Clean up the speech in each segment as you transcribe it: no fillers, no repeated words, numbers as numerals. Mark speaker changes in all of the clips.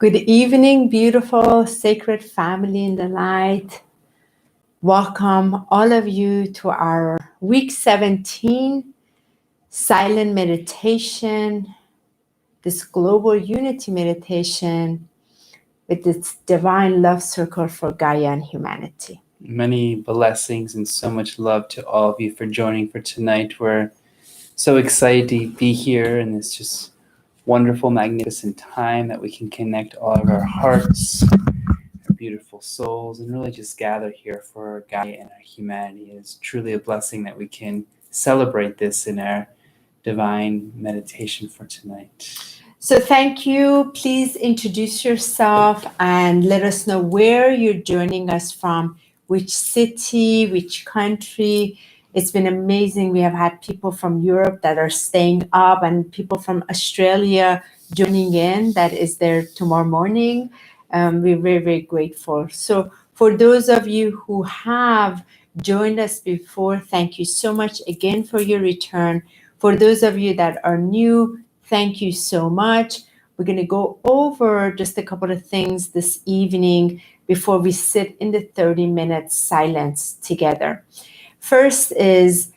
Speaker 1: Good evening, beautiful, sacred family in the light. Welcome all of you to our week 17 silent meditation, this global unity meditation with this divine love circle for Gaia and humanity.
Speaker 2: Many blessings and so much love to all of you for joining for tonight. We're so excited to be here in this just wonderful, magnificent time that we can connect all of our hearts, our beautiful souls, and really just gather here for Gaia and our humanity. It's truly a blessing that we can celebrate this in our divine meditation for tonight.
Speaker 1: So thank you. Please introduce yourself and let us know where you're joining us from, which city, which country. It's been amazing. We have had people from Europe that are staying up and people from Australia joining in. That is there tomorrow morning. We're very, very grateful. So for those of you who have joined us before, thank you so much again for your return. For those of you that are new, thank you so much. We're going to go over just a couple of things this evening before we sit in the 30-minute silence together. First is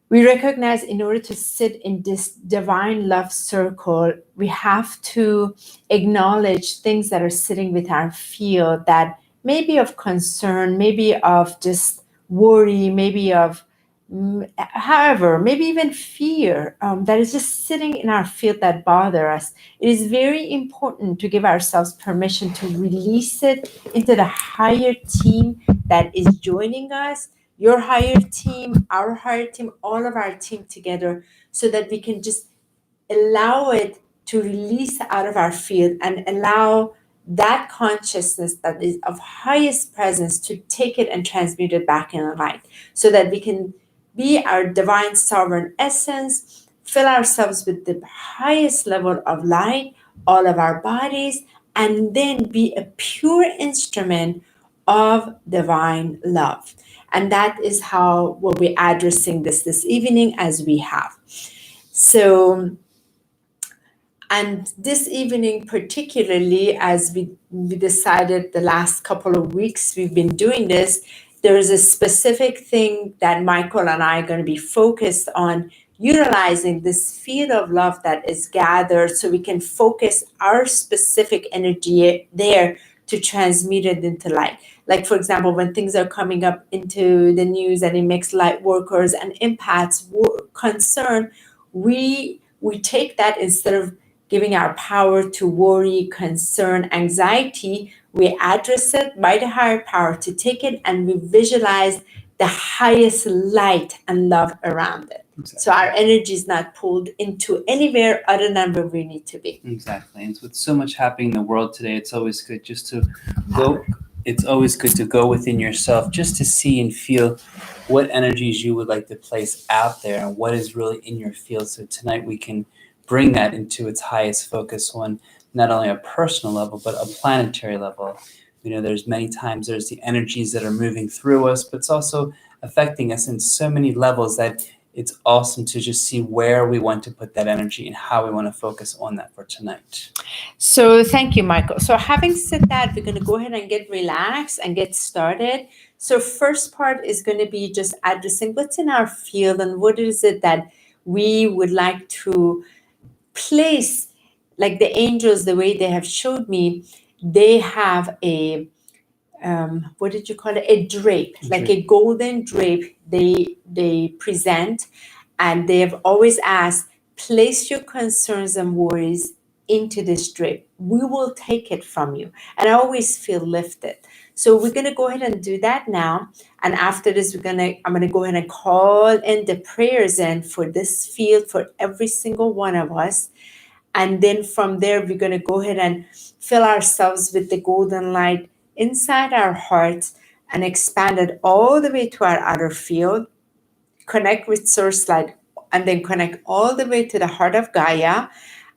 Speaker 1: we recognize in order to sit in this divine love circle, we have to acknowledge things that are sitting with our field that may be of concern, maybe of just worry, maybe of however, maybe even fear that is just sitting in our field that bother us. It is very important to give ourselves permission to release it into the higher team that is joining us, your higher team, our higher team, all of our team together, so that we can just allow it to release out of our field and allow that consciousness that is of highest presence to take it and transmute it back in the light, so that we can be our divine sovereign essence, fill ourselves with the highest level of light, all of our bodies, and then be a pure instrument of divine love. And that is how we'll be addressing this evening as we have. So, and this evening particularly, as we decided the last couple of weeks we've been doing this, there is a specific thing that Michael and I are going to be focused on, utilizing this field of love that is gathered so we can focus our specific energy there to transmute it into light. Like, for example, when things are coming up into the news and it makes light workers and empaths concern, we take that instead of giving our power to worry, concern, anxiety, we address it by the higher power to take it, and we visualize the highest light and love around it. Exactly. So our energy is not pulled into anywhere other than where we need to be.
Speaker 2: Exactly. And with so much happening in the world today, it's always good just to go. It's always good to go within yourself just to see and feel what energies you would like to place out there and what is really in your field. So tonight we can bring that into its highest focus on not only a personal level, but a planetary level. You know, there's many times there's the energies that are moving through us, but it's also affecting us in so many levels that it's awesome to just see where we want to put that energy and how we want to focus on that for tonight.
Speaker 1: So thank you, Michael. So having said that, we're going to go ahead and get relaxed and get started. So first part is going to be just addressing what's in our field and what is it that we would like to place, like the angels, the way they have showed me, they have a what did you call it? A drape, like a golden drape they present, and they have always asked, place your concerns and worries into this drape. We will take it from you. And I always feel lifted. So we're going to go ahead and do that now. And after this, I'm going to go ahead and call in the prayers in for this field, for every single one of us. And then from there, we're going to go ahead and fill ourselves with the golden light inside our hearts and expand it all the way to our outer field, connect with source light, and then connect all the way to the heart of Gaia.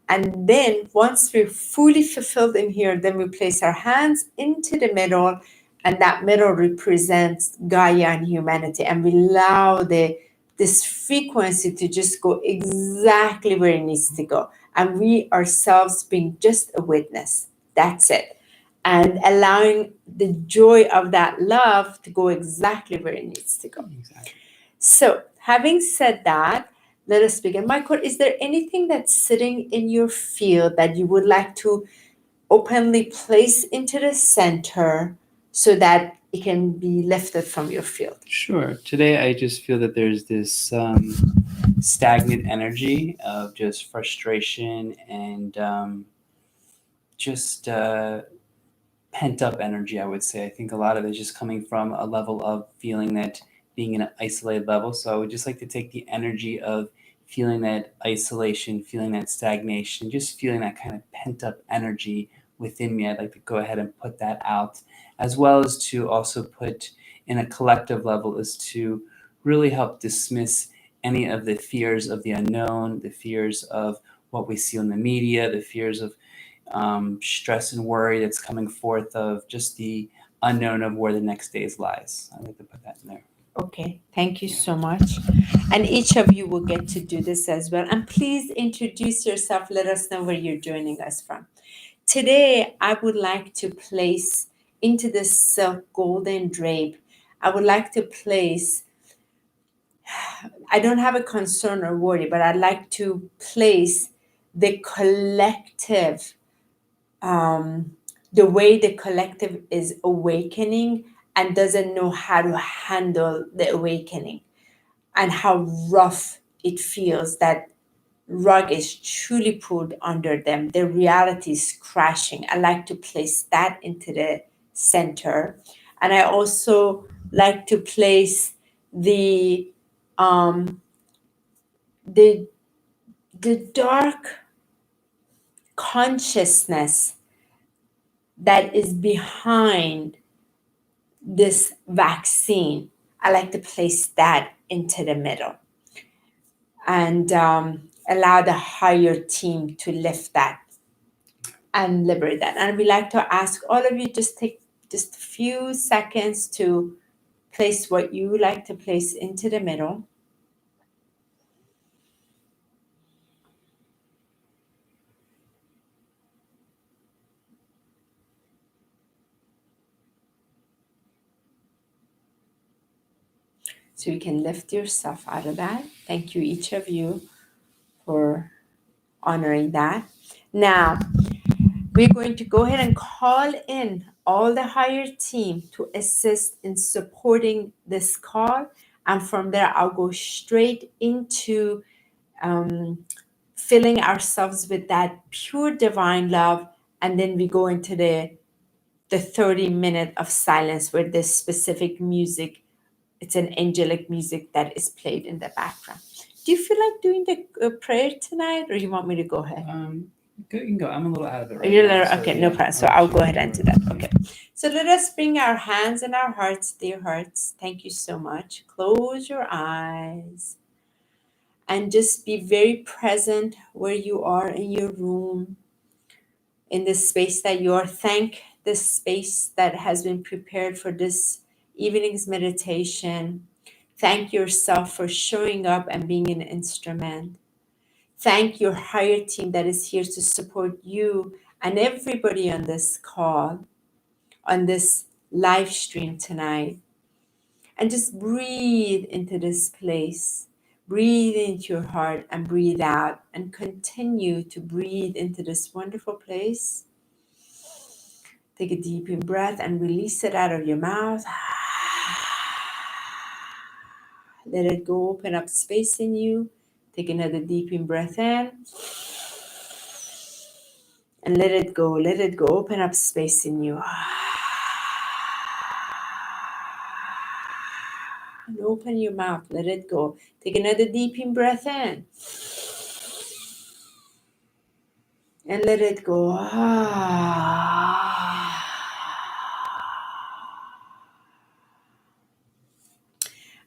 Speaker 1: And then once we're fully fulfilled in here, then we place our hands into the middle, and that middle represents Gaia and humanity. And we allow this frequency to just go exactly where it needs to go. And we ourselves being just a witness That's it. And allowing the joy of that love to go exactly where it needs to go.
Speaker 2: Exactly.
Speaker 1: So, having said that, let us begin. Michael, is there anything that's sitting in your field that you would like to openly place into the center so that it can be lifted from your field?
Speaker 2: Sure. Today, I just feel that there's this stagnant energy of just frustration and just pent up energy, I would say. I think a lot of it is just coming from a level of feeling that being in an isolated level. So I would just like to take the energy of feeling that isolation, feeling that stagnation, just feeling that kind of pent up energy within me. I'd like to go ahead and put that out, as well as to also put in a collective level, is to really help dismiss any of the fears of the unknown, the fears of what we see on the media, the fears of stress and worry that's coming forth of just the unknown of where the next days lies. I'd like to put that in there.
Speaker 1: Okay, thank you so much. And each of you will get to do this as well. And please introduce yourself. Let us know where you're joining us from. Today, I would like to place into this silk golden drape, I would like to place, I don't have a concern or worry, but I'd like to place the collective, the way the collective is awakening and doesn't know how to handle the awakening, and how rough it feels, that rug is truly pulled under them. Their reality is crashing. I like to place that into the center. And I also like to place the the dark consciousness that is behind this vaccine. I like to place that into the middle and allow the higher team to lift that and liberate that. And we like to ask all of you, just take just a few seconds to place what you like to place into the middle. So you can lift yourself out of that. Thank you, each of you, for honoring that. Now, we're going to go ahead and call in all the higher team to assist in supporting this call. And from there, I'll go straight into filling ourselves with that pure divine love. And then we go into the 30-minute of silence where this specific music, it's an angelic music that is played in the background. Do you feel like doing the prayer tonight, or you want me to go ahead?
Speaker 2: You can go. I'm a little out of it right
Speaker 1: You're
Speaker 2: now.
Speaker 1: okay, no problem. So I'll go ahead and do that. Okay. So let us bring our hands and our hearts, dear hearts. Thank you so much. Close your eyes and just be very present where you are in your room, in the space that you are. Thank this space that has been prepared for this evening's meditation. Thank yourself for showing up and being an instrument. Thank your higher team that is here to support you and everybody on this call, on this live stream tonight. And just breathe into this place. Breathe into your heart and breathe out, and continue to breathe into this wonderful place. Take a deep in breath and release it out of your mouth. Let it go, open up space in you. Take another deep in breath in. And let it go, open up space in you. And open your mouth, let it go. Take another deep in breath in. And let it go.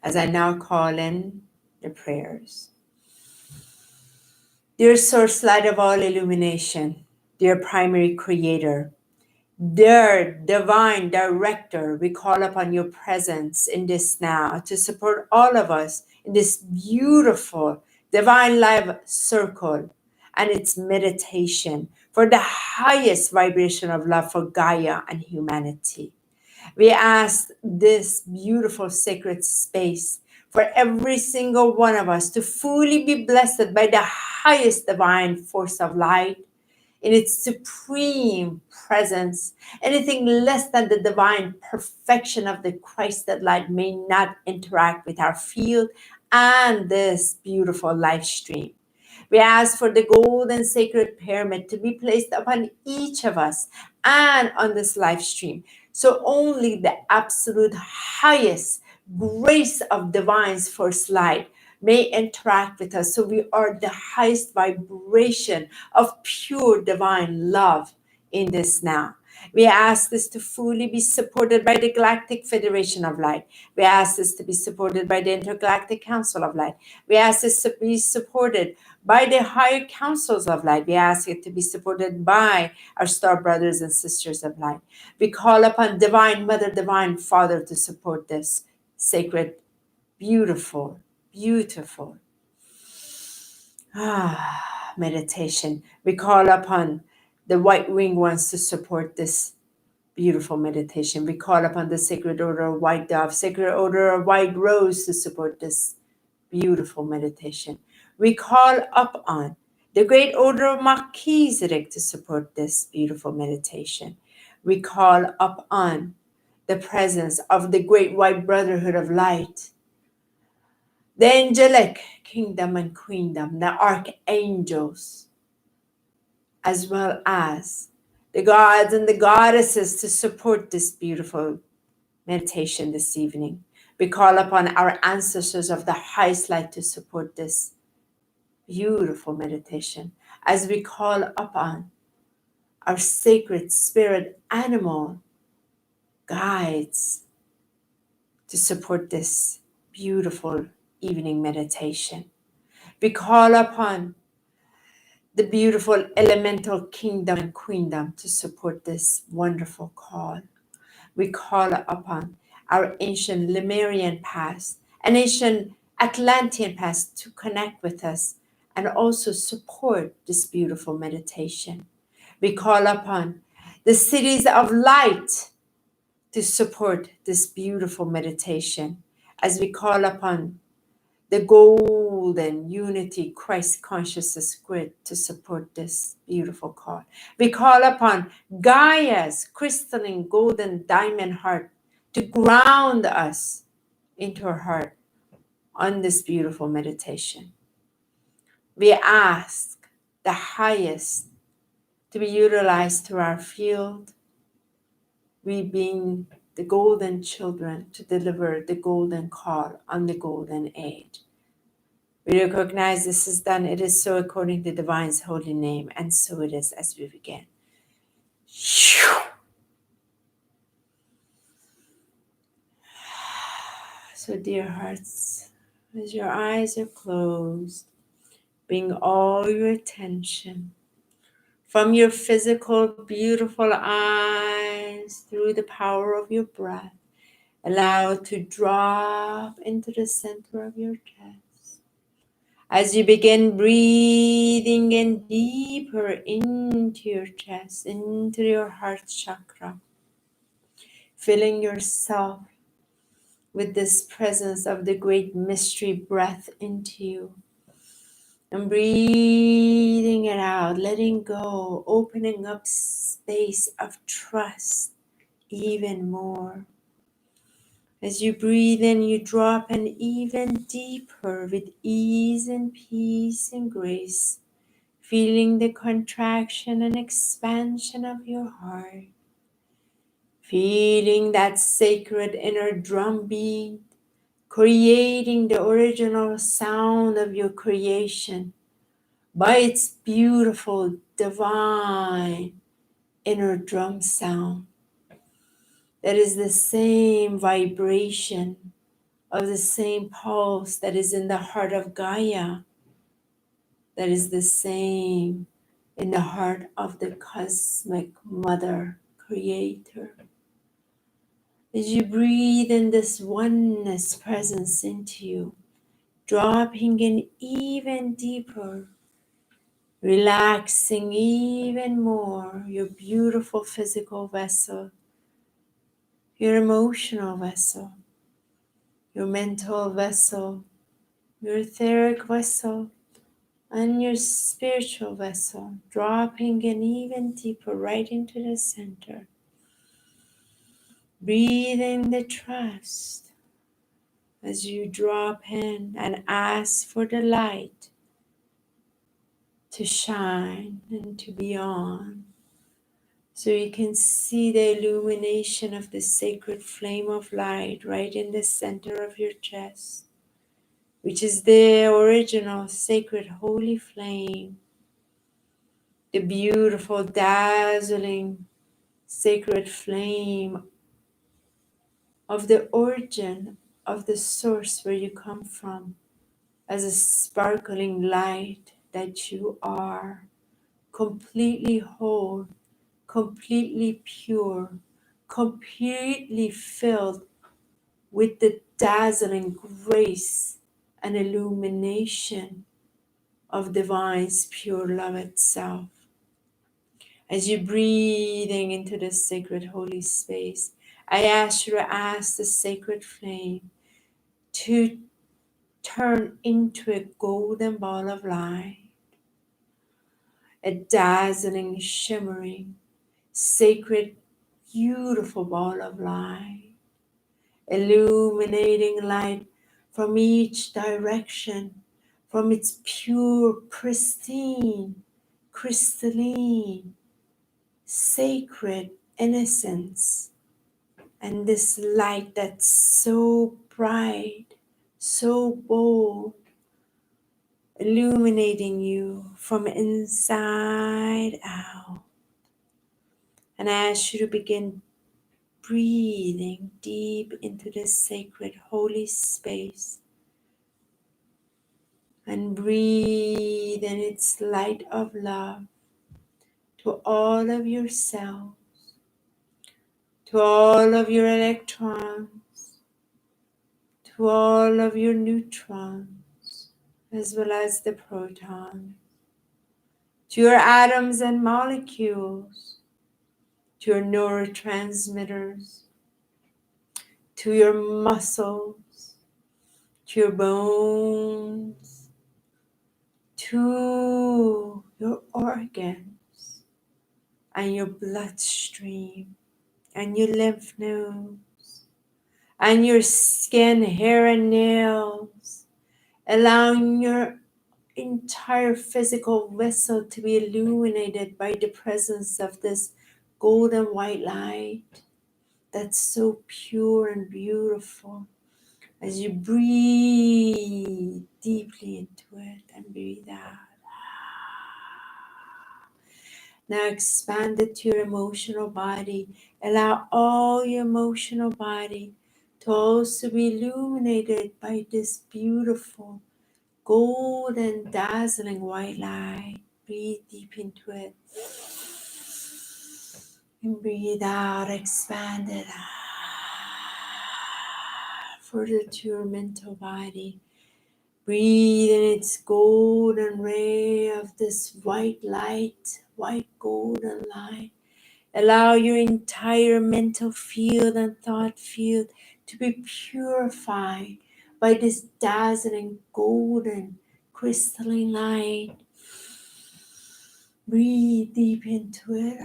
Speaker 1: As I now call in the prayers. Dear Source Light of all illumination, dear Primary Creator, dear Divine Director, we call upon your presence in this now to support all of us in this beautiful Divine Life Circle and its meditation for the highest vibration of love for Gaia and humanity. We ask this beautiful sacred space for every single one of us to fully be blessed by the highest divine force of light in its supreme presence. Anything less than the divine perfection of the Christed light may not interact with our field and this beautiful life stream. We ask for the golden sacred pyramid to be placed upon each of us and on this live stream. So only the absolute highest grace of divine's first light may interact with us. So we are the highest vibration of pure divine love in this now. We ask this to fully be supported by the Galactic Federation of Light. We ask this to be supported by the Intergalactic Council of Light. We ask this to be supported by the higher councils of light. We ask it to be supported by our star brothers and sisters of light. We call upon Divine Mother, Divine Father to support this sacred, beautiful, beautiful meditation. We call upon the white winged ones to support this beautiful meditation. We call upon the sacred order of white dove, sacred order of white rose to support this beautiful meditation. We call up on the great order of Melchizedek to support this beautiful meditation. We call up on the presence of the great white brotherhood of light, the angelic kingdom and queendom, the archangels, as well as the gods and the goddesses to support this beautiful meditation this evening. We call upon our ancestors of the highest light to support this beautiful meditation, as we call upon our sacred spirit animal guides to support this beautiful evening meditation. We call upon the beautiful elemental kingdom and queendom to support this wonderful call. We call upon our ancient Lemurian past and ancient Atlantean past to connect with us and also support this beautiful meditation. We call upon the cities of light to support this beautiful meditation, as we call upon the golden unity Christ consciousness grid to support this beautiful call. We call upon Gaia's crystalline golden diamond heart to ground us into her heart on this beautiful meditation. We ask the highest to be utilized through our field, we being the golden children to deliver the golden call on the golden age. We recognize this is done. It is so according to Divine's holy name, and so it is as we begin. So dear hearts, as your eyes are closed, bring all your attention from your physical, beautiful eyes through the power of your breath. Allow it to drop into the center of your chest. As you begin breathing in deeper into your chest, into your heart chakra, filling yourself with this presence of the great mystery breath into you. And breathing it out, letting go, opening up space of trust even more. As you breathe in, you drop in even deeper with ease and peace and grace, feeling the contraction and expansion of your heart, feeling that sacred inner drumbeat, creating the original sound of your creation by its beautiful, divine inner drum sound. That is the same vibration of the same pulse that is in the heart of Gaia. That is the same in the heart of the cosmic mother creator. As you breathe in this oneness presence into you, dropping in even deeper, relaxing even more your beautiful physical vessel, your emotional vessel, your mental vessel, your etheric vessel, and your spiritual vessel, dropping in even deeper right into the center. Breathing the trust as you drop in and ask for the light to shine and to be on. So you can see the illumination of the sacred flame of light right in the center of your chest, which is the original sacred holy flame, the beautiful, dazzling sacred flame of the origin of the source where you come from, as a sparkling light that you are, completely whole, completely pure, completely filled with the dazzling grace and illumination of divine's pure love itself. As you're breathing into this sacred holy space, I ask you to ask the sacred flame to turn into a golden ball of light, a dazzling, shimmering, sacred, beautiful ball of light, illuminating light from each direction, from its pure, pristine, crystalline, sacred innocence. And this light that's so bright, so bold, illuminating you from inside out. And I ask you to begin breathing deep into this sacred holy space and breathe in its light of love to all of your cells, to all of your electrons, to all of your neutrons, as well as the protons, to your atoms and molecules, to your neurotransmitters, to your muscles, to your bones, to your organs and your bloodstream and your lymph nodes and your skin, hair, and nails, allowing your entire physical vessel to be illuminated by the presence of this golden white light that's so pure and beautiful. As you breathe deeply into it and breathe out. Now expand it to your emotional body. Allow all your emotional body to also be illuminated by this beautiful, golden, dazzling white light. Breathe deep into it. And breathe out, expand it. Further to your mental body. Breathe in its golden ray of this white light, white golden light. Allow your entire mental field and thought field to be purified by this dazzling golden crystalline light. Breathe deep into it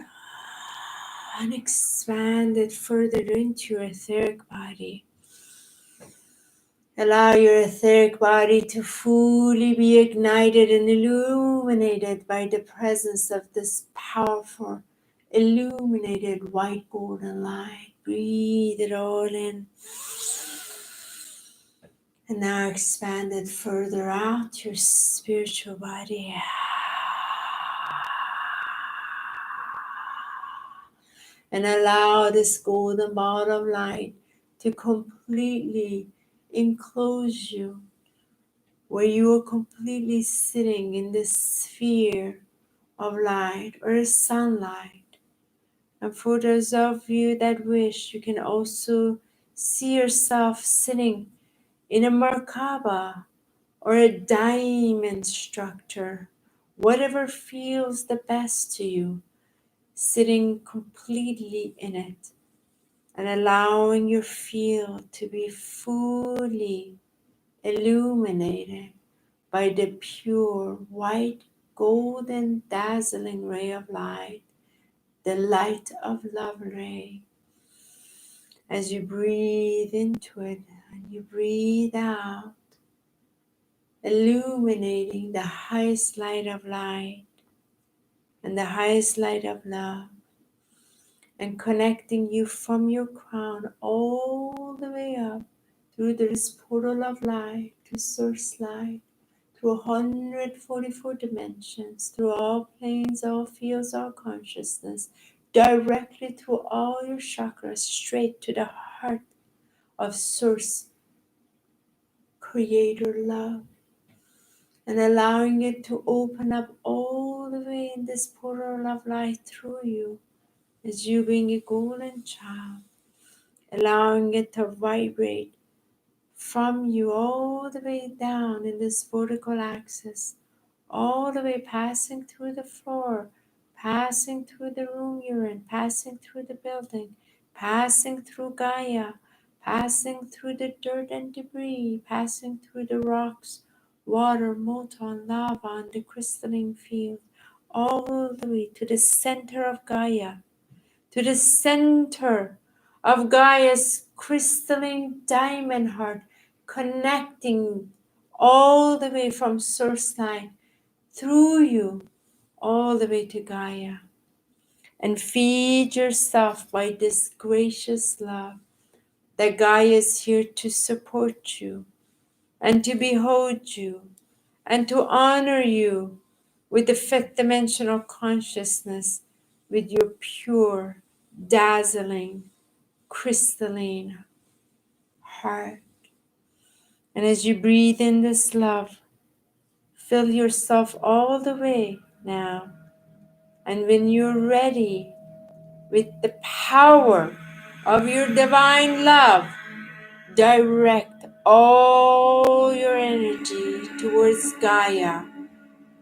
Speaker 1: and expand it further into your etheric body. Allow your etheric body to fully be ignited and illuminated by the presence of this powerful, illuminated white golden light. Breathe it all in. And now expand it further out your spiritual body. And allow this golden ball of light to completely enclose you, where you are completely sitting in this sphere of light or sunlight. And for those of you that wish, you can also see yourself sitting in a Merkaba or a diamond structure, whatever feels the best to you, sitting completely in it and allowing your field to be fully illuminated by the pure, white, golden, dazzling ray of light, the light of love ray. As you breathe into it and you breathe out, illuminating the highest light of light and the highest light of love, and connecting you from your crown all the way up through this portal of light to source light, through 144 dimensions, through all planes, all fields, all consciousness, directly through all your chakras, straight to the heart of source creator love, and allowing it to open up all the way in this portal of light through you, as you being a golden child, allowing it to vibrate from you all the way down in this vertical axis, all the way passing through the floor, passing through the room you're in, passing through the building, passing through Gaia, passing through the dirt and debris, passing through the rocks, water, molten lava, and the crystalline field, all the way to the center of Gaia, to the center of Gaia's crystalline diamond heart, connecting all the way from source line through you all the way to Gaia. And feed yourself by this gracious love that Gaia is here to support you and to behold you and to honor you with the fifth dimensional consciousness, with your pure, dazzling, crystalline heart. And as you breathe in this love, fill yourself all the way now. And when you're ready, with the power of your divine love, direct all your energy towards Gaia,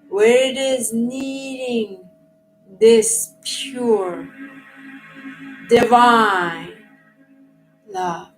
Speaker 1: where it is needing this pure, divine love.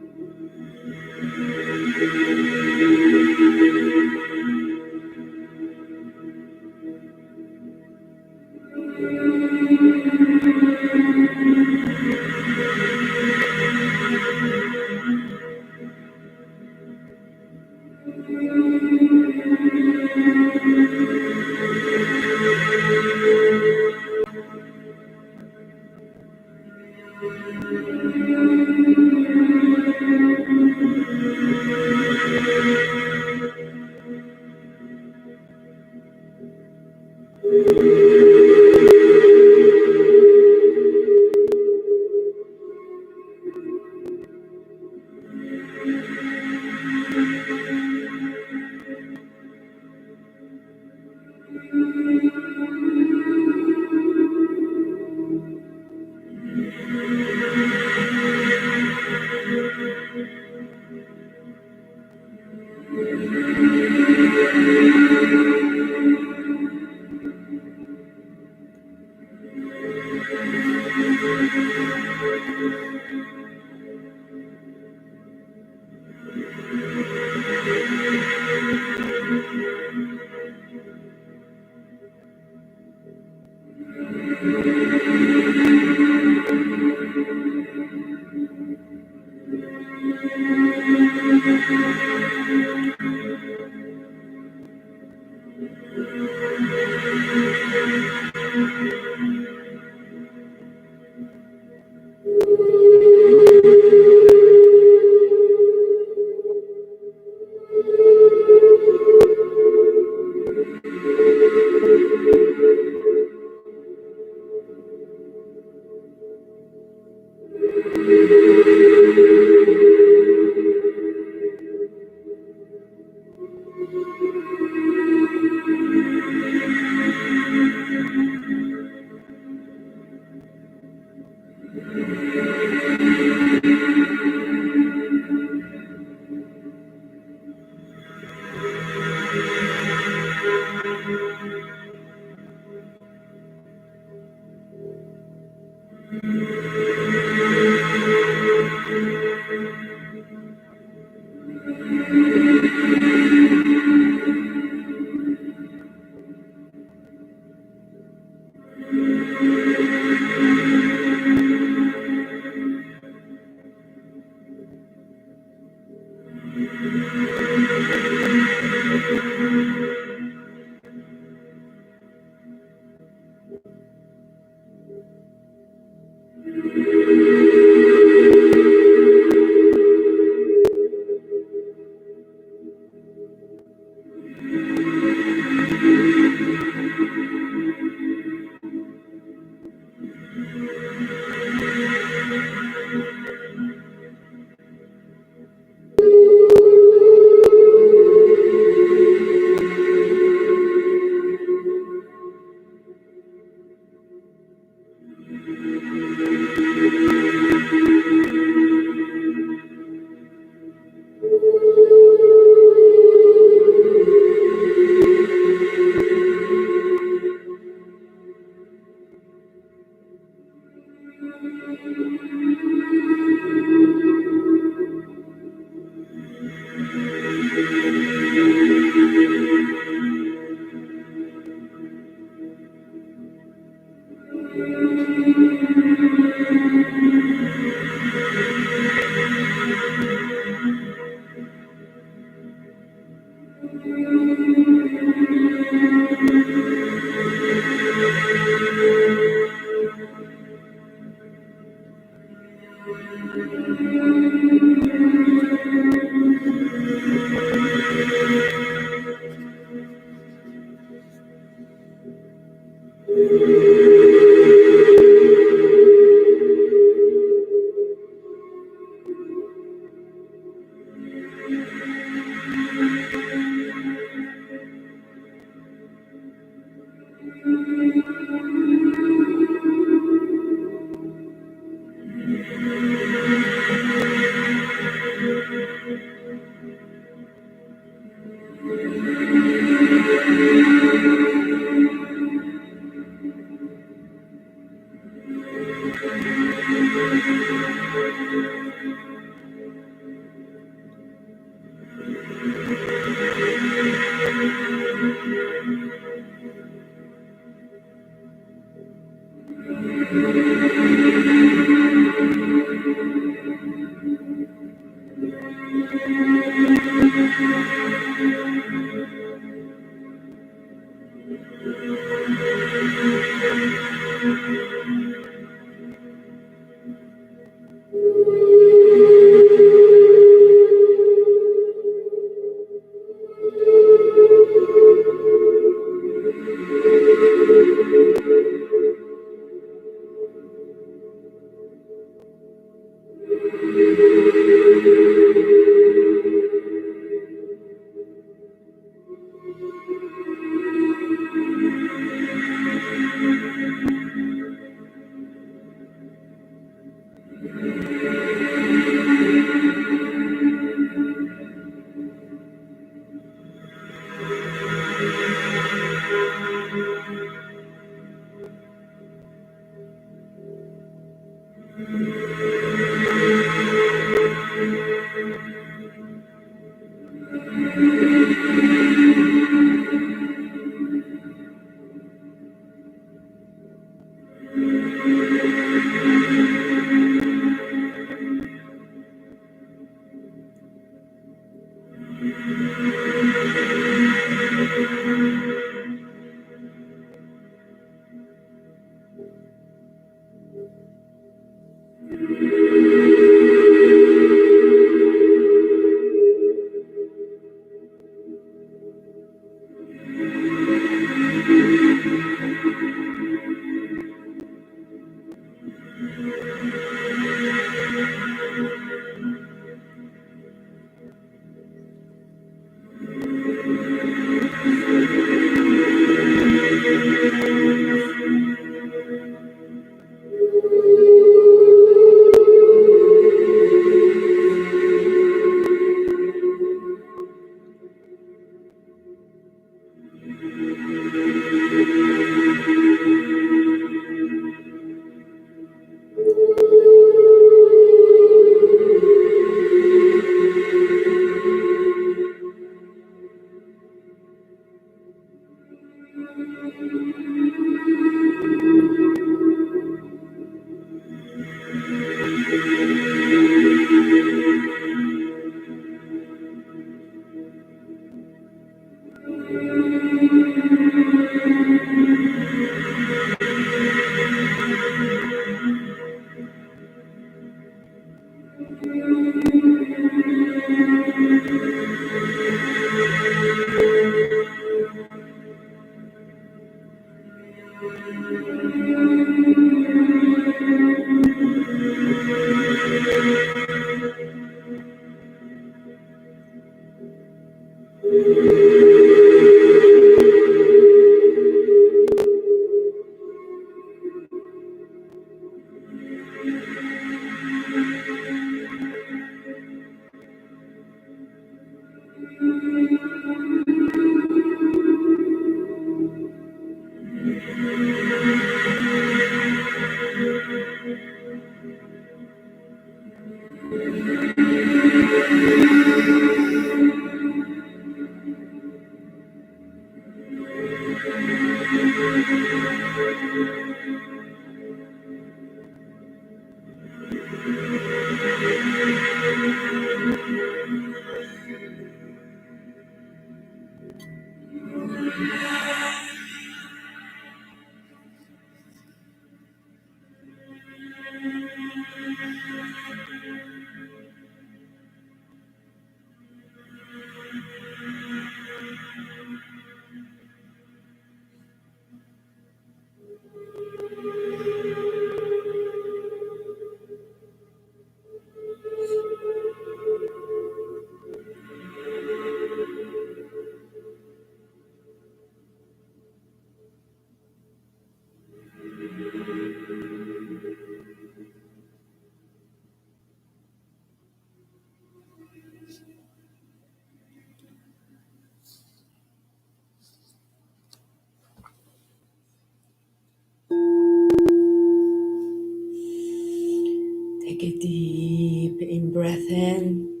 Speaker 1: Take a deep in breath in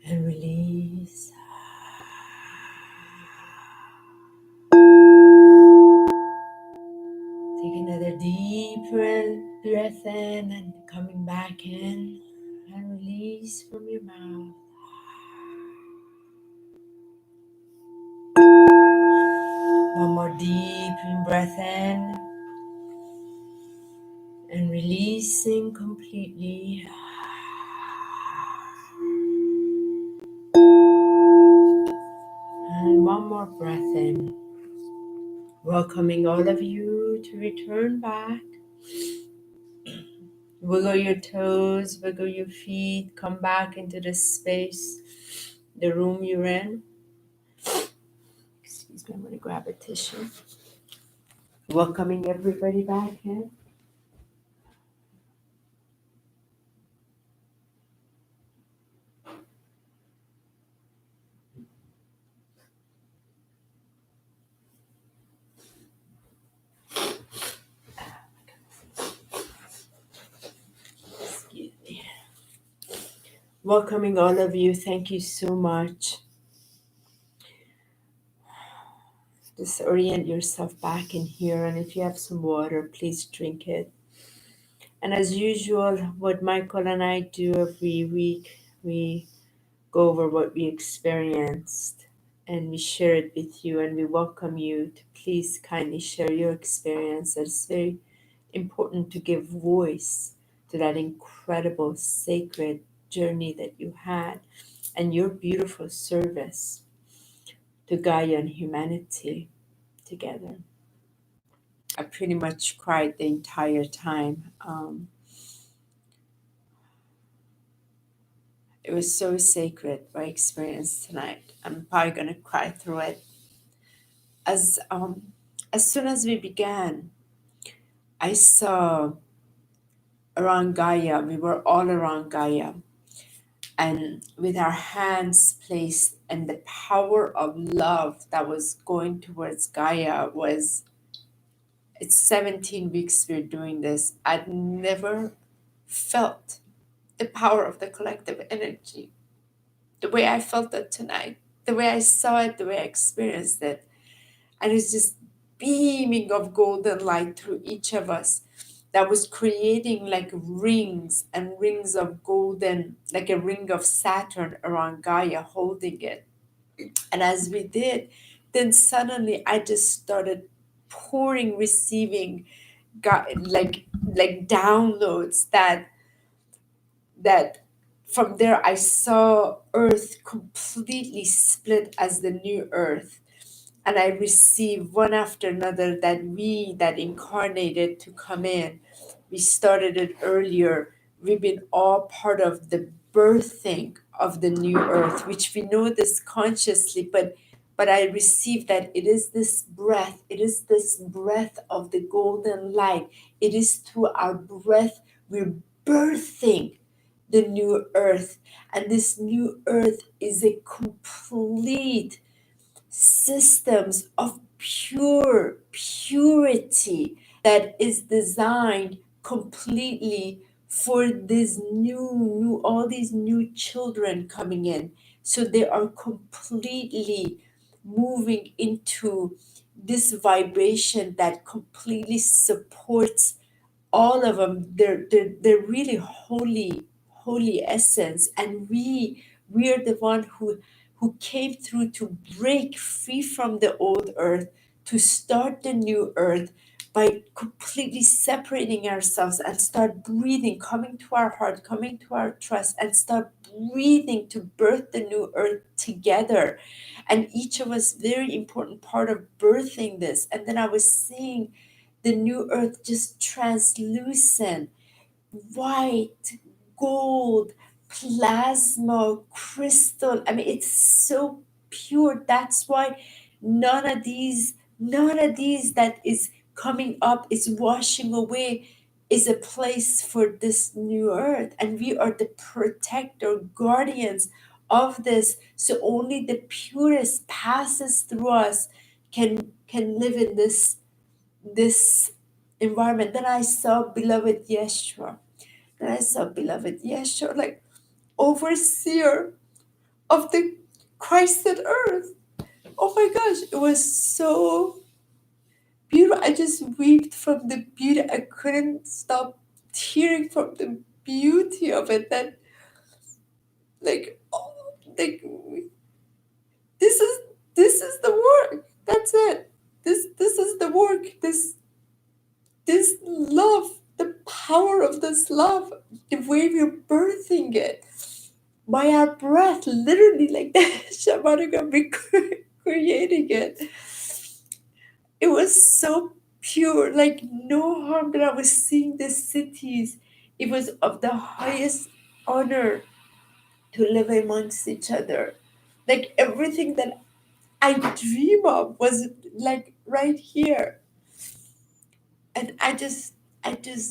Speaker 1: and release. Take another deep breath in and coming back in and release from your mouth. One more deep breath in and releasing completely. And one more breath in, welcoming all of you to return back. Wiggle your toes, wiggle your feet, come back into the space, the room you're in. Excuse me, I'm going to grab a tissue. Welcoming everybody back in. Excuse me. Welcoming all of you. Thank you so much. Just orient yourself back in here, and if you have some water, please drink it. And as usual, what Michael and I do every week, we go over what we experienced and we share it with you, and we welcome you to please kindly share your experience. It's very important to give voice to that incredible sacred journey that you had and your beautiful service to Gaia and humanity together. I pretty much cried the entire time. It was so sacred, my experience tonight. I'm probably going to cry through it. As soon as we began, I saw around Gaia, we were all around Gaia, and with our hands placed, and the power of love that was going towards Gaia was, it's 17 weeks we're doing this. I'd never felt the power of the collective energy the way I felt it tonight, the way I saw it, the way I experienced it. And it's just beaming of golden light through each of us that was creating like rings and rings of golden, like a ring of Saturn around Gaia holding it. And as we did, then suddenly I just started pouring, receiving like downloads that from there I saw Earth completely split as the new Earth. And I received one after another that we that incarnated to come in. We started it earlier. We've been all part of the birthing of the new Earth, which we know this consciously, but I received that it is this breath of the golden light. It is through our breath we're birthing the new Earth. And this new Earth is a complete systems of purity that is designed completely for this new all these new children coming in. So they are completely moving into this vibration that completely supports all of them. They're really holy essence, and we are the one who came through to break free from the old Earth to start the new Earth by completely separating ourselves and start breathing, coming to our heart, coming to our trust, and start breathing to birth the new Earth together. And each of us very important part of birthing this. And then I was seeing the new Earth just translucent, white, gold, plasma, crystal. I mean, it's so pure. That's why none of these that is coming up, is washing away, is a place for this new Earth. And we are the protector, guardians of this. So only the purest passes through us can live in this environment. Then I saw beloved Yeshua. Then I saw beloved Yeshua, like overseer of the Christed earth. Oh my gosh, it was so beautiful. I just wept from the beauty. I couldn't stop tearing from the beauty of it. That like, oh, like this is the work. That's it. This is the work. This love the power of this love, the way we're birthing it by our breath, literally like the shamanic of me creating it. It was so pure, like no harm that I was seeing the cities. It was of the highest honor to live amongst each other. Like everything that I dream of was like right here. And I just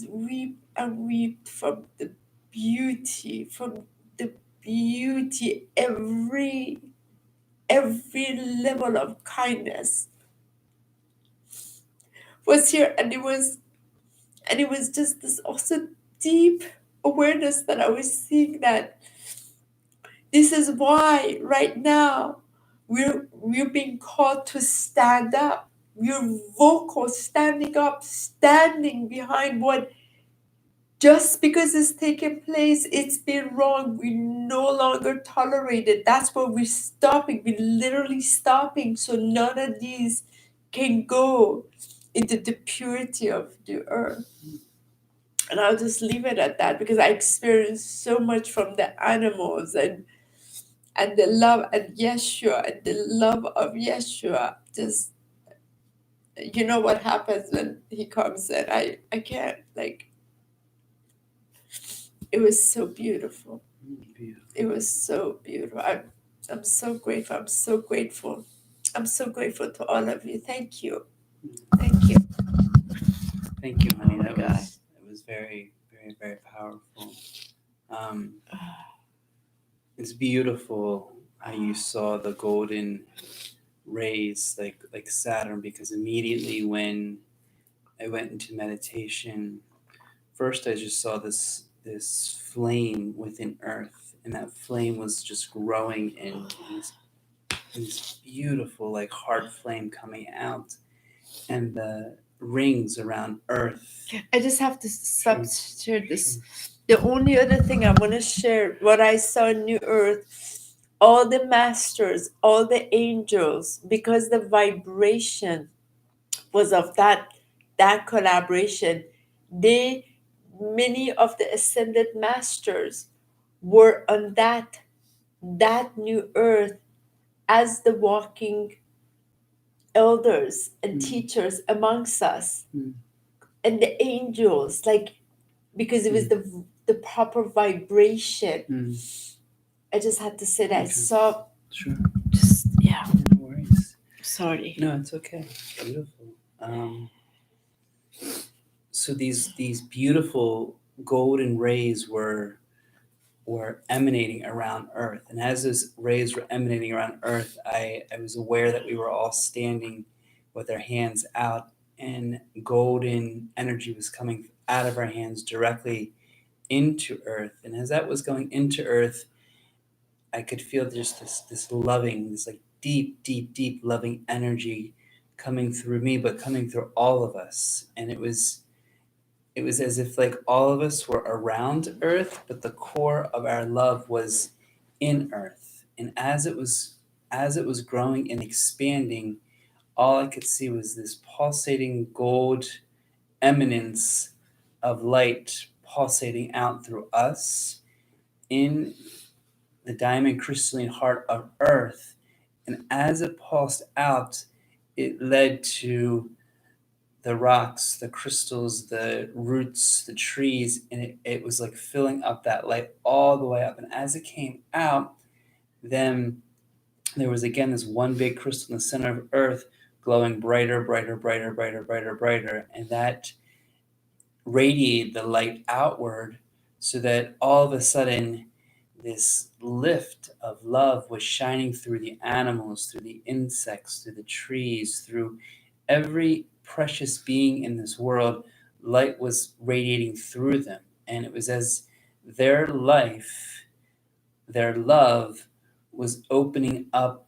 Speaker 1: weep and weep from the beauty, every level of kindness was here, and it was just this also deep awareness that I was seeing that this is why right now we're being called to stand up. We're vocal, standing up, standing behind what just because it's taken place, it's been wrong. We no longer tolerate it. That's where we're stopping. We're literally stopping so none of these can go into the purity of the earth. And I'll just leave it at that because I experienced so much from the animals and the love and Yeshua and the love of Yeshua. Just you know what happens when he comes in. I can't like it was so beautiful.
Speaker 2: Beautiful.
Speaker 1: It was so beautiful. I'm so grateful. I'm so grateful. I'm so grateful to all of you. Thank you. Thank you.
Speaker 2: Thank you, honey.
Speaker 1: Oh my God.
Speaker 2: That was very, very, very powerful. It's beautiful how you saw the golden rays like Saturn, because immediately when I went into meditation, first I just saw this flame within Earth, and that flame was just growing and this beautiful like heart flame coming out, and the rings around Earth.
Speaker 1: I just have to share this. The only other thing I want to share, what I saw in New Earth, all the masters, all the angels, because the vibration was of that collaboration, many of the ascended masters were on that new earth as the walking elders and teachers amongst us. And the angels, like, because it was the proper vibration. I just had to say that.
Speaker 2: Okay.
Speaker 1: So
Speaker 2: Sure.
Speaker 1: just
Speaker 2: No worries.
Speaker 1: sorry.
Speaker 2: No, it's okay. Beautiful. So these beautiful golden rays were emanating around Earth, and as those rays were emanating around Earth, I was aware that we were all standing with our hands out, and golden energy was coming out of our hands directly into Earth. And as that was going into Earth, I could feel just this loving, this like deep loving energy coming through me, but coming through all of us. And it was as if like all of us were around Earth, but the core of our love was in Earth. And as it was growing and expanding, all I could see was this pulsating gold eminence of light pulsating out through us in the diamond crystalline heart of Earth. And as it pulsed out, it led to the rocks, the crystals, the roots, the trees, and it was like filling up that light all the way up. And as it came out, then there was again this one big crystal in the center of Earth glowing brighter, and that radiated the light outward, so that all of a sudden this lift of love was shining through the animals, through the insects, through the trees, through every precious being in this world. Light was radiating through them, and it was as their life, their love, was opening up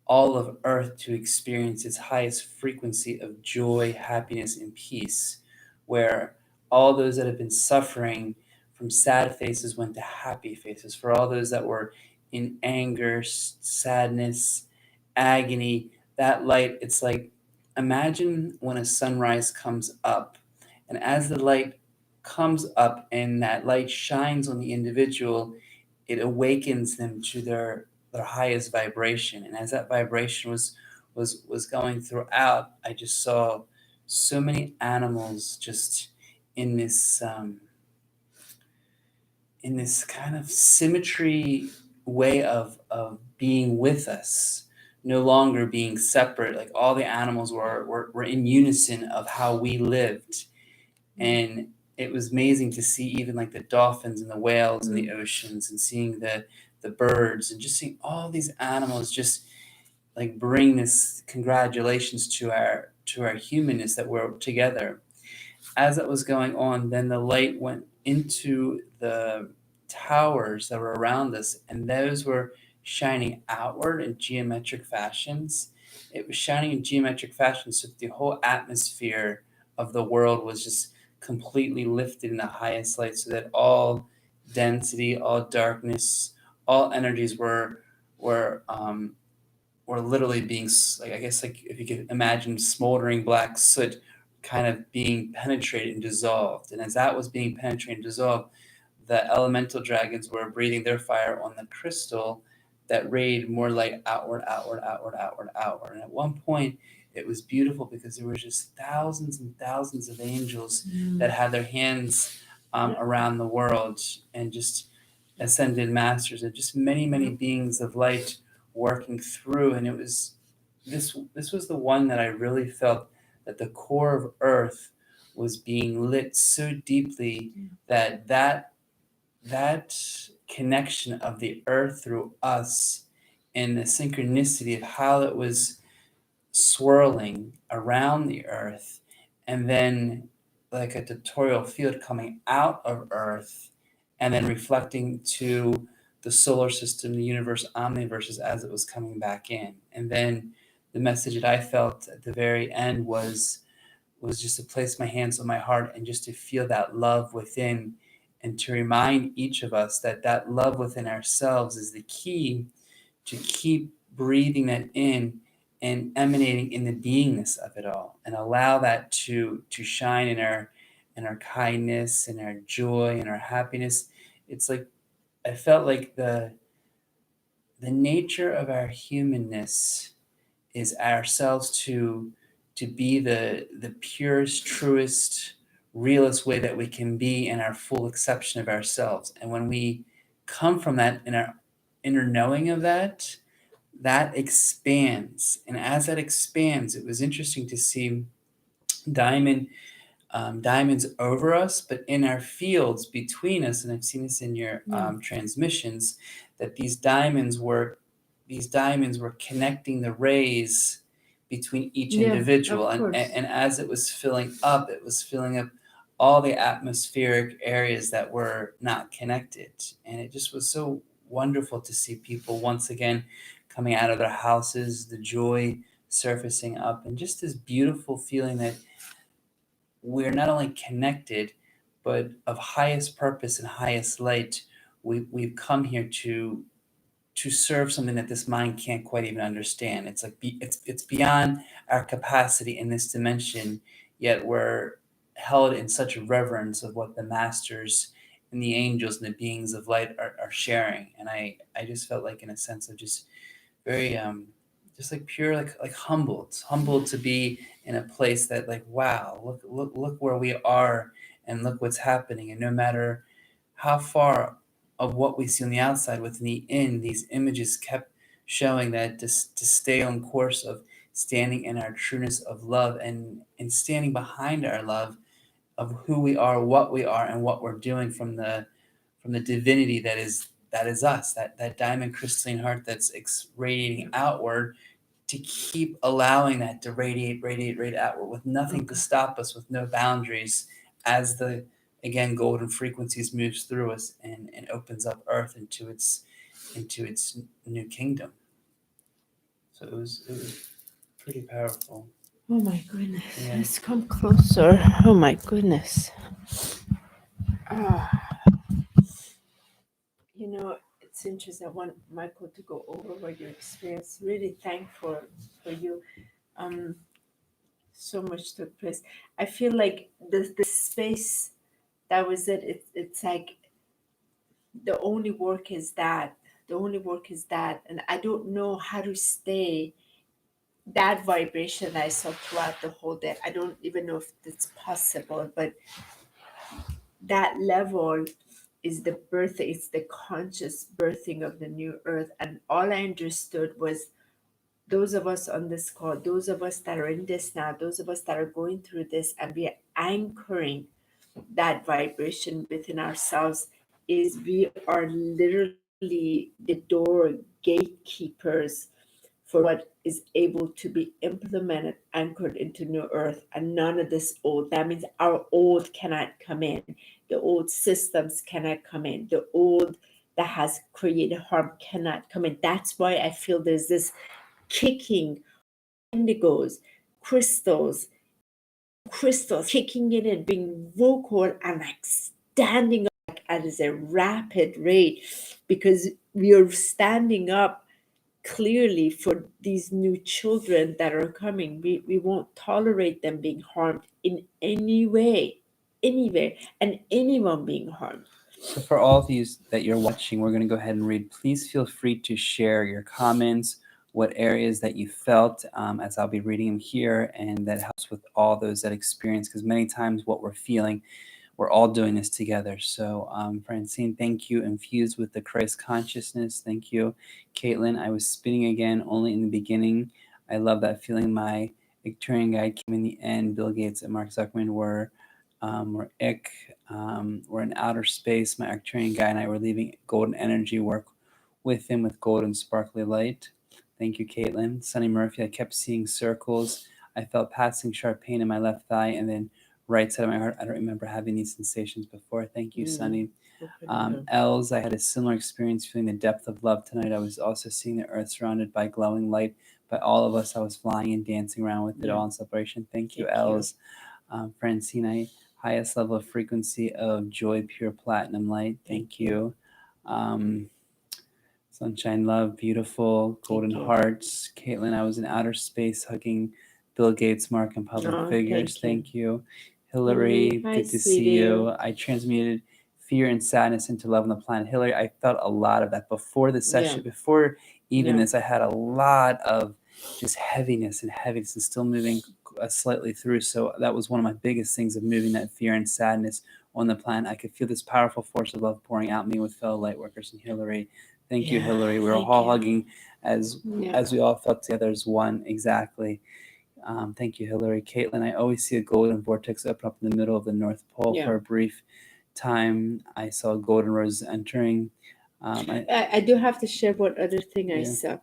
Speaker 2: all of Earth to experience its highest frequency of joy, happiness, and peace, where all those that have been suffering from sad faces went to happy faces. For all those that were in anger, sadness, agony, that light, it's like, imagine when a sunrise comes up, and as the light comes up and that light shines on the individual, it awakens them to their highest vibration. And as that vibration was going throughout, I just saw so many animals just in this kind of symmetry way of being with us, no longer being separate. Like all the animals were in unison of how we lived. And it was amazing to see even like the dolphins and the whales in the oceans, and seeing the birds, and just seeing all these animals just like bring this congratulations to our humanness, that we're together. As it was going on, then the light went into the towers that were around us, and those were shining outward in geometric fashions. It was shining in geometric fashions, so the whole atmosphere of the world was just completely lifted in the highest light, so that all density, all darkness, all energies were literally being, like, I guess, like if you could imagine smoldering black soot kind of being penetrated and dissolved. And as that was being penetrated and dissolved, the elemental dragons were breathing their fire on the crystal that rayed more light outward, outward, outward, outward, outward. And at one point, it was beautiful because there were just thousands and thousands of angels that had their hands around the world, and just ascended masters, and just many, many beings of light working through. And it was this was the one that I really felt that the core of Earth was being lit so deeply that connection of the Earth through us, and the synchronicity of how it was swirling around the Earth, and then like a tutorial field coming out of Earth, and then reflecting to the solar system, the universe, omniverses, as it was coming back in. And then the message that I felt at the very end was just to place my hands on my heart, and just to feel that love within, and to remind each of us that that love within ourselves is the key to keep breathing that in and emanating in the beingness of it all, and allow that to shine in our kindness and our joy and our happiness. It's like I felt like the nature of our humanness is ourselves to be the purest, truest, realest way that we can be, in our full acceptance of ourselves. And when we come from that, in our inner knowing of that, that expands. And as that expands, it was interesting to see diamonds over us, but in our fields between us. And I've seen this in your transmissions, that these diamonds were connecting the rays between each individual. And as it was filling up, all the atmospheric areas that were not connected. And it just was so wonderful to see people once again coming out of their houses, the joy surfacing up, and just this beautiful feeling that we're not only connected, but of highest purpose and highest light. We've come here to serve something that this mind can't quite even understand. It's like it's beyond our capacity in this dimension, yet we're held in such reverence of what the masters and the angels and the beings of light are sharing. And I just felt like, in a sense of just very just like pure, like humbled to be in a place that, like, wow, look where we are, and look what's happening. And no matter how far of what we see on the outside, within the in, these images kept showing that to stay on course of standing in our trueness of love, and standing behind our love of who we are, what we are, and what we're doing from the divinity that is us, that diamond crystalline heart that's radiating outward, to keep allowing that to radiate outward, with nothing to stop us, with no boundaries, as the, again, golden frequencies moves through us, and opens up Earth into its new kingdom. So it was pretty powerful.
Speaker 1: Oh my goodness.
Speaker 2: Yeah.
Speaker 1: Let's come closer. Oh my goodness. You know, it's interesting. I want Michael to go over what you experienced. Really thankful for you. So much took place. I feel like the space That was it. It's like the only work is that. The only work is that. And I don't know how to stay that vibration that I saw throughout the whole day. I don't even know if it's possible, but that level is the birth, it's the conscious birthing of the new earth. And all I understood was those of us on this call, those of us that are in this now, those of us that are going through this, and we are anchoring that vibration within ourselves, is we are literally the door gatekeepers for what is able to be implemented, anchored into new earth, and none of this old. That means our old cannot come in. The old systems cannot come in. The old that has created harm cannot come in. That's why I feel there's this kicking, indigos, crystals, kicking in and being vocal and like standing up at a rapid rate, because we are standing up clearly for these new children that are coming. We won't tolerate them being harmed in any way, anywhere, and anyone being harmed.
Speaker 2: So for all of you that you're watching, we're going to go ahead and read. Please feel free to share your comments, what areas that you felt, as I'll be reading them here, and that helps with all those that experience, because many times what we're feeling, we're all doing this together. So Francine, thank you. Infused with the Christ consciousness. Thank you. Caitlin, I was spinning again only in the beginning. I love that feeling. My Victorian guide came in the end. Bill Gates and Mark Zuckerman were ick. We're in outer space. My Arcturian guy and I were leaving golden energy work with him with golden sparkly light. Thank you, Caitlin. Sunny Murphy, I kept seeing circles. I felt passing sharp pain in my left thigh and then right side of my heart. I don't remember having these sensations before. Thank you, Sunny. Els, I had a similar experience feeling the depth of love tonight. I was also seeing the earth surrounded by glowing light. By all of us, I was flying and dancing around with it all in celebration. Thank you, Els. Francine, highest level of frequency of joy, pure platinum light. Thank you. Sunshine, love, beautiful, golden hearts. Caitlin, I was in outer space hugging Bill Gates, Mark, and public figures. Thank you. Hillary, good to see you. I transmuted fear and sadness into love on the planet. Hillary, I felt a lot of that before the session. Before even this, I had a lot of just heaviness and still moving slightly through. So that was one of my biggest things of moving that fear and sadness on the planet. I could feel this powerful force of love pouring out me with fellow light workers. And Hillary, thank you, Hillary. We were all hugging as we all felt together as one. Exactly. Thank you, Hillary. Caitlin, I always see a golden vortex open up in the middle of the North Pole. For a brief time, I saw golden roses entering.
Speaker 1: I do have to share one other thing I saw.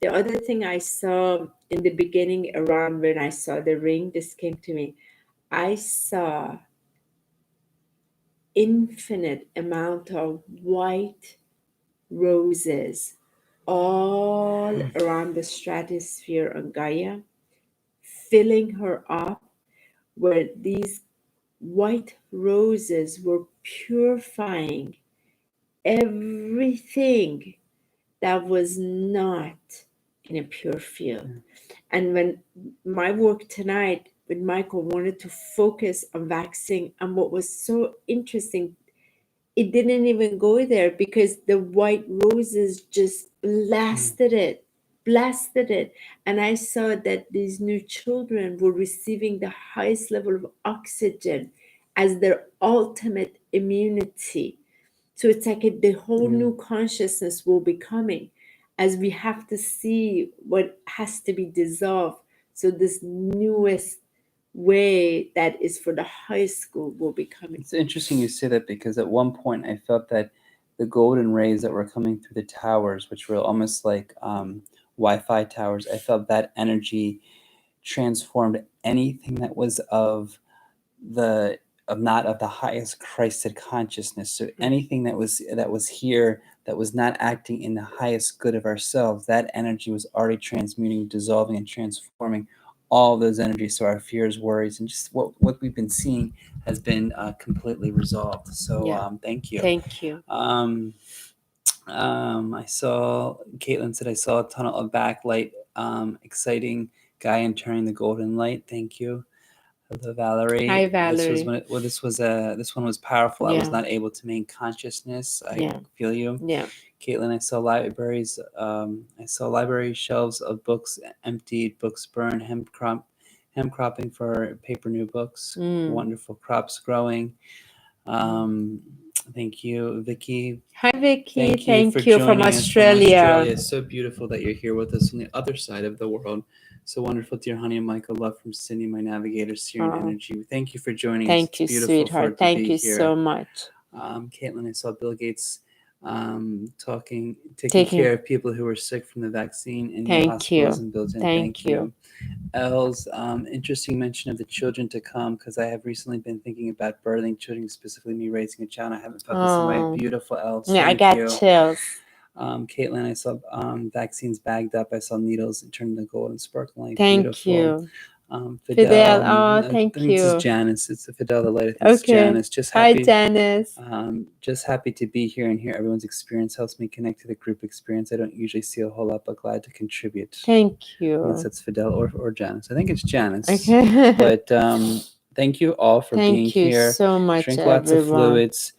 Speaker 1: The other thing I saw in the beginning, around when I saw the ring, this came to me. I saw infinite amount of white roses all around the stratosphere on Gaia, filling her up, where these white roses were purifying everything that was not in a pure field. And when my work tonight with Michael wanted to focus on vaccine, and what was so interesting, it didn't even go there, because the white roses just blasted it. And I saw that these new children were receiving the highest level of oxygen as their ultimate immunity. So it's like the whole new consciousness will be coming, as we have to see what has to be dissolved. So this newest way that is for the high school will be coming.
Speaker 2: It's interesting you say that, because at one point I felt that the golden rays that were coming through the towers, which were almost like Wi-Fi towers, I felt that energy transformed anything that was not of the highest Christed consciousness. So anything that was here that was not acting in the highest good of ourselves, that energy was already transmuting, dissolving, and transforming all those energies. So our fears, worries, and just what we've been seeing has been completely resolved. So thank you.
Speaker 1: Thank you.
Speaker 2: I saw, Caitlin said, I saw a tunnel of backlight, exciting guy entering the golden light. Thank you. Hello, Valerie.
Speaker 1: Hi,
Speaker 2: This was
Speaker 1: Valerie.
Speaker 2: this one was powerful. I was
Speaker 1: Yeah.
Speaker 2: not able to maintain consciousness. I
Speaker 1: Yeah.
Speaker 2: feel you.
Speaker 1: Yeah.
Speaker 2: Caitlin, I saw libraries. I saw library shelves of books emptied, books burned, hemp cropping for paper new books.
Speaker 1: Mm.
Speaker 2: Wonderful crops growing. Thank you, Vicky.
Speaker 1: Hi, Vicky.
Speaker 2: Thank you for
Speaker 1: from
Speaker 2: joining us from
Speaker 1: Australia.
Speaker 2: Australia. It's so beautiful that you're here with us on the other side of the world. So wonderful, dear Honey and Michael. Love from Sydney, my navigator, Syrian
Speaker 1: Oh.
Speaker 2: energy. Thank you for joining us.
Speaker 1: Thank
Speaker 2: It's
Speaker 1: you,
Speaker 2: beautiful for it
Speaker 1: sweetheart.
Speaker 2: to
Speaker 1: Thank
Speaker 2: be
Speaker 1: you
Speaker 2: here.
Speaker 1: so much.
Speaker 2: Caitlin, I saw Bill Gates taking
Speaker 1: Taking-
Speaker 2: care of people who were sick from the vaccine in
Speaker 1: Thank
Speaker 2: hospitals
Speaker 1: you.
Speaker 2: and buildings.
Speaker 1: Thank you.
Speaker 2: Els, interesting mention of the children to come, because I have recently been thinking about birthing children, specifically me raising a child. I haven't felt this
Speaker 1: Oh.
Speaker 2: way. Beautiful, Els.
Speaker 1: Yeah, I
Speaker 2: Thank
Speaker 1: got
Speaker 2: you.
Speaker 1: chills.
Speaker 2: Caitlin, I saw vaccines bagged up. I saw needles and turned into gold and sparkling light.
Speaker 1: Thank
Speaker 2: Beautiful.
Speaker 1: you.
Speaker 2: Fidel.
Speaker 1: Fidel, oh, thank
Speaker 2: I think this is
Speaker 1: you.
Speaker 2: Janice. It's Fidel the light. I think it's
Speaker 1: Okay.
Speaker 2: Janice. Just
Speaker 1: Hi,
Speaker 2: happy.
Speaker 1: Janice.
Speaker 2: Just happy to be here and hear everyone's experience. Helps me connect to the group experience. I don't usually see a whole lot, but glad to contribute.
Speaker 1: Thank
Speaker 2: Unless
Speaker 1: you.
Speaker 2: that's Fidel or Janice. I think it's Janice.
Speaker 1: Okay.
Speaker 2: But thank you all for being
Speaker 1: Thank you
Speaker 2: here.
Speaker 1: so much,
Speaker 2: Drink lots of
Speaker 1: everyone.
Speaker 2: fluids.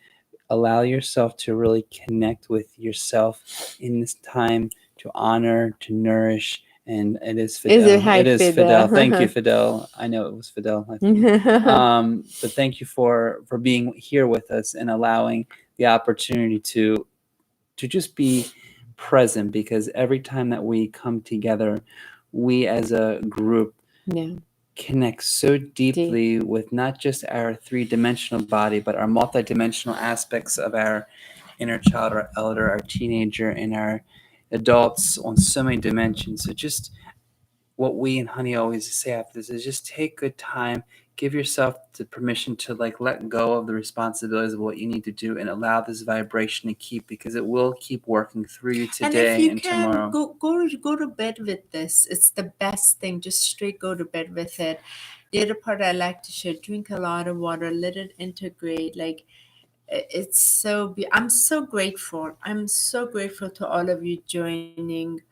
Speaker 2: Allow yourself to really connect with yourself in this time, to honor, to nourish. And it is Fidel.
Speaker 1: Is it? Hi,
Speaker 2: It is
Speaker 1: Fidel.
Speaker 2: Fidel. Thank you, Fidel. I know it was Fidel. I think. But thank you for being here with us and allowing the opportunity to just be present, because every time that we come together, we as a group
Speaker 1: Yeah.
Speaker 2: connect so deeply with not just our three-dimensional body, but our multidimensional aspects of our inner child, our elder, our teenager, and our adults on so many dimensions. So just what we and Honey always say after this is just take good time, give yourself the permission to let go of the responsibilities of what you need to do, and allow this vibration to keep, because it will keep working through you today and tomorrow.
Speaker 1: Go to bed with this. It's the best thing. Just straight go to bed with it. The other part I like to share: drink a lot of water, let it integrate. It's so. I'm so grateful. I'm so grateful to all of you joining.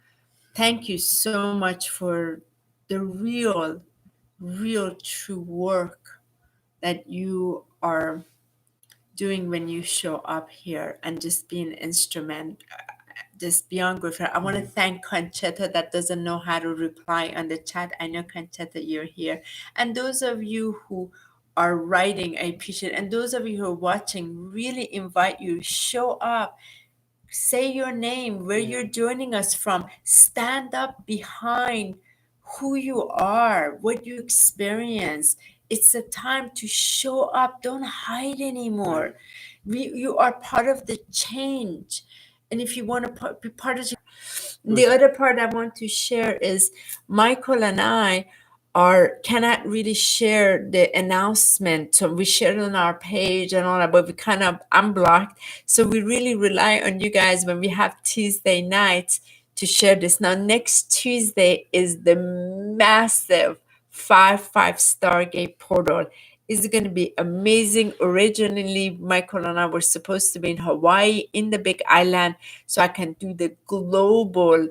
Speaker 1: Thank you so much for the real, true work that you are doing when you show up here and just be an instrument. Just beyond grateful. I want to thank Conchetta that doesn't know how to reply on the chat. I know, Conchetta, you're here. And those of you who are writing, I appreciate it. And those of you who are watching, really invite you, show up. Say your name, where you're joining us from. Stand up behind who you are, what you experience. It's a time to show up. Don't hide anymore. You are part of the change. And if you want to be part of the other part I want to share is Michael and I cannot really share the announcement. So we share it on our page and all that, but we kind of unblocked. So we really rely on you guys when we have Tuesday nights to share this. Now, next Tuesday is the massive 5/5 Stargate portal. It's going to be amazing. Originally, Michael and I were supposed to be in Hawaii in the Big Island, so I can do the global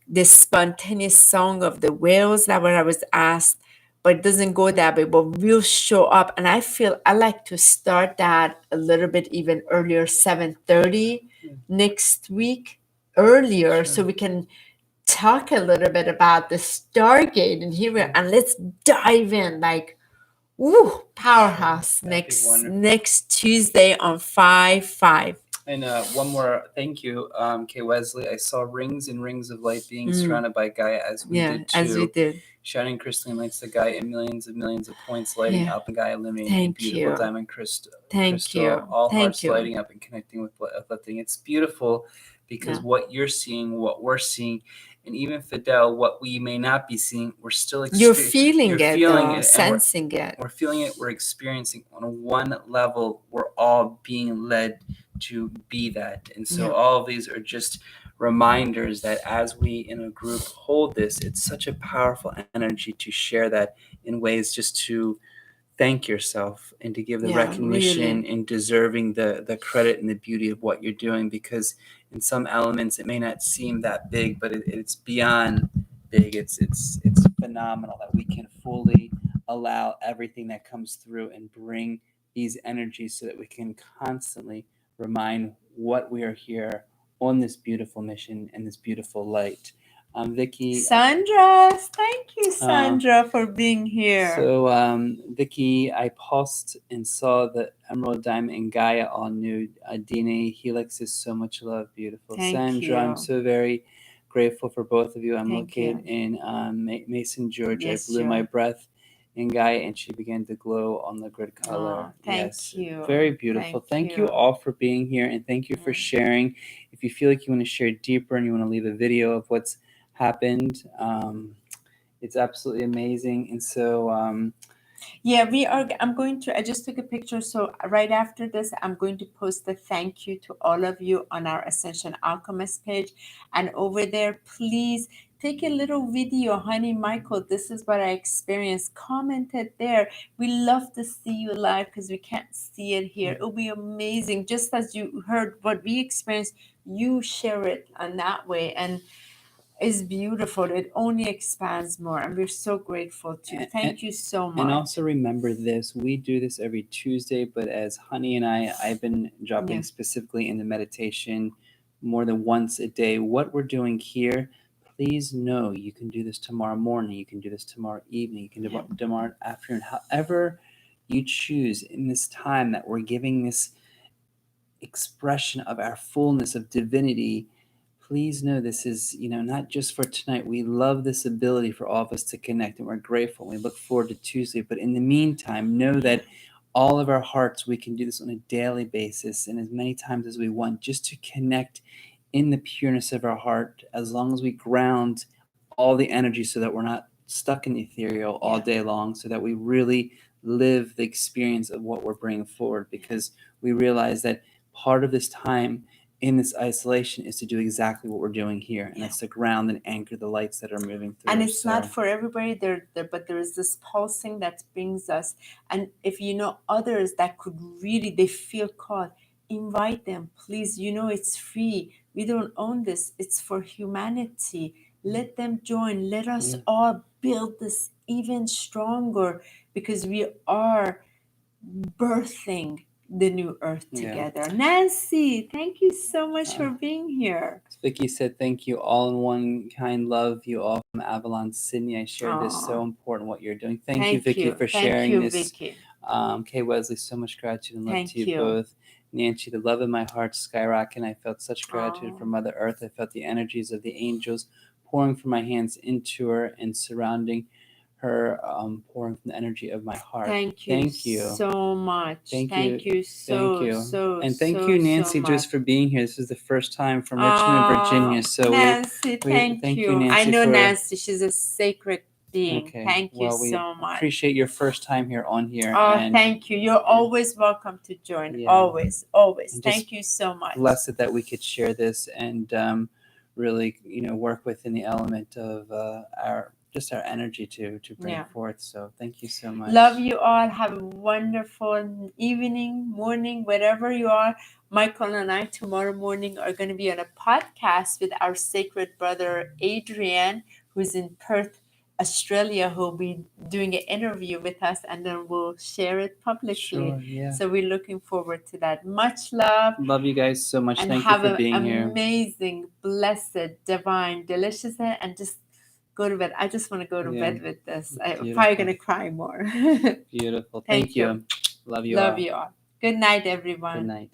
Speaker 1: the spontaneous song of the whales. That what I was asked, but it doesn't go that way, but we'll show up. And I feel I like to start that a little bit even earlier, 7:30 next week, earlier, so we can talk a little bit about the Stargate and here and let's dive in powerhouse. Next Tuesday on 5/5.
Speaker 2: And one more thank you, Kay Wesley. I saw rings and rings of light being surrounded by Gaia, as we did too.
Speaker 1: As we did.
Speaker 2: Shining crystalline lights to Gaia in millions of points lighting up, and Gaia illuminating
Speaker 1: Thank
Speaker 2: beautiful
Speaker 1: you.
Speaker 2: diamond crystal.
Speaker 1: Thank you.
Speaker 2: All
Speaker 1: Thank
Speaker 2: hearts
Speaker 1: you.
Speaker 2: lighting up and connecting with uplifting. It's beautiful because what you're seeing, what we're seeing, and even Fidel, what we may not be seeing, we're still
Speaker 1: You're feeling it,
Speaker 2: sensing
Speaker 1: it.
Speaker 2: We're feeling it. We're experiencing on one level. We're all being led to be that, and so all of these are just reminders that as we in a group hold this, it's such a powerful energy to share that in ways just to thank yourself and to give the recognition and deserving the credit and the beauty of what you're doing, because in some elements it may not seem that big, but it's beyond big. It's phenomenal that we can fully allow everything that comes through and bring these energies so that we can constantly remind what we are here on this beautiful mission and this beautiful light. Vicky.
Speaker 1: Sandra, thank you, Sandra, for being here.
Speaker 2: So, Vicky, I paused and saw the Emerald Diamond and Gaia all nude. Dina Helix is so much love, beautiful.
Speaker 1: Thank
Speaker 2: Sandra,
Speaker 1: you.
Speaker 2: I'm so very grateful for both of you. I'm
Speaker 1: Thank
Speaker 2: located
Speaker 1: you.
Speaker 2: in Mason, Georgia.
Speaker 1: Yes,
Speaker 2: I blew
Speaker 1: Joe.
Speaker 2: my breath in Gaia and she began to glow on the grid color.
Speaker 1: Oh, thank
Speaker 2: Yes,
Speaker 1: you.
Speaker 2: very beautiful. Thank you all for being here and thank you for sharing. If you feel like you want to share deeper and you want to leave a video of what's happened, it's absolutely amazing. And so
Speaker 1: yeah, I just took a picture. So right after this, I'm going to post a thank you to all of you on our Ascension Alchemist page. And over there, please take a little video. HoniB Michael, this is what I experienced. Comment it there. We love to see you live because we can't see it here. It'll be amazing. Just as you heard what we experienced, you share it on that way. And it's beautiful. It only expands more. And we're so grateful to you. Thank you so much.
Speaker 2: And also remember this, we do this every Tuesday, but as Honey and I've been dropping specifically in the meditation more than once a day. What we're doing here, please know you can do this tomorrow morning, you can do this tomorrow evening, you can do it tomorrow afternoon, however you choose in this time that we're giving this expression of our fullness of divinity. Please know this is, not just for tonight. We love this ability for all of us to connect, and we're grateful. We look forward to Tuesday. But in the meantime, know that all of our hearts, we can do this on a daily basis and as many times as we want, just to connect in the pureness of our heart, as long as we ground all the energy so that we're not stuck in the ethereal all day long, so that we really live the experience of what we're bringing forward, because we realize that part of this time in this isolation is to do exactly what we're doing here, and that's to ground and anchor the lights that are moving through.
Speaker 1: And it's not for everybody there, but there is this pulsing that brings us. And if you know others that could really, they feel called, invite them, please. It's free. We don't own this. It's for humanity. Let them join. Let us all build this even stronger, because we are birthing the new earth together. Nancy, thank you so much for being here.
Speaker 2: Vicky said, thank you, all in one kind love you all from Avalon, Sydney. I shared this, so important what you're doing. Thank you, Vicky, for sharing this.
Speaker 1: Vicky.
Speaker 2: Kay Wesley, so much gratitude and love
Speaker 1: Thank
Speaker 2: to you
Speaker 1: you.
Speaker 2: both. Nancy, the love in my heart skyrocketing. I felt such gratitude for Mother Earth. I felt the energies of the angels pouring from my hands into her and surrounding her, pouring from the energy of my heart.
Speaker 1: Thank you so much. Thank you so
Speaker 2: and thank you, Nancy,
Speaker 1: so
Speaker 2: just for being here. This is the first time from Richmond, Virginia. So
Speaker 1: Nancy, thank you.
Speaker 2: Nancy.
Speaker 1: I know Nancy. She's a sacred being.
Speaker 2: Okay.
Speaker 1: Thank you
Speaker 2: we
Speaker 1: so much.
Speaker 2: Appreciate your first time here on here.
Speaker 1: Thank you. You're always welcome to join. Always. Thank you so much.
Speaker 2: Blessed that we could share this and really, work within the element of our energy to bring forth. So thank you so much.
Speaker 1: Love you all. Have a wonderful evening, morning, wherever you are. Michael and I tomorrow morning are going to be on a podcast with our sacred brother Adrian, who's in Perth, Australia, who will be doing an interview with us, and then we'll share it publicly.
Speaker 2: Sure,
Speaker 1: So we're looking forward to that. Much love.
Speaker 2: Love you guys so much.
Speaker 1: And
Speaker 2: thank
Speaker 1: have
Speaker 2: you for being
Speaker 1: an
Speaker 2: here.
Speaker 1: Amazing, blessed, divine, delicious, and just go to bed. I just want to go to bed with this. I'm probably going to cry more.
Speaker 2: Beautiful.
Speaker 1: Thank you.
Speaker 2: Love you
Speaker 1: Love
Speaker 2: all.
Speaker 1: you all. Good night, everyone.
Speaker 2: Good night.